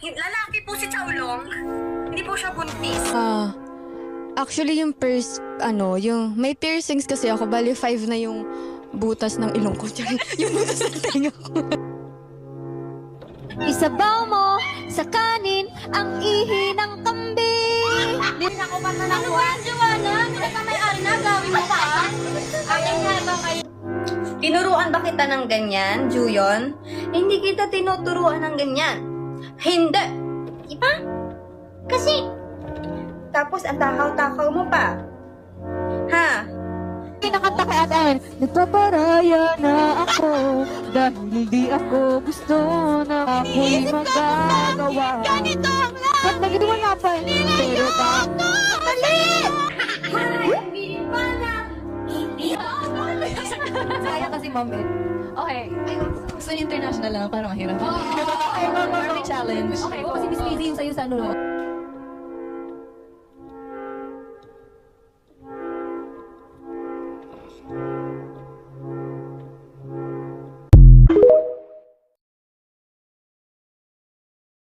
Lalaki po si Chaolong. Hindi po siya buntis. Actually, yung yung may piercings kasi ako. Bali, 5 na yung butas ng ilong ko. Yung butas ng tenga ko. Isabaw mo sa kanin ang ihi ng kambing. Ako pa na ano ba yan, Joanna? Kung ka may-ari na, gawin mo pa. Ayaw nga ba kayo? Tinuruan ba kita ng ganyan, Juyon? Hindi kita tinuturuan ng ganyan. Hindi. Diba? Kasi, tapos ang takaw-takaw mo pa. Ha? Kinakanta kay Ate Amen, nagpaparaya na ako dahil di ako gusto na ako'y magagawa. Ganito ang lang! Ba't nagdiwan nga pa? Pero ba? Dali! Kaya kasi ma'am eh. Okay. Gusto niyo international lang, parang mahirap. Parang may challenge. Okay, kasi Miss Maisie yung sa'yo sa ano.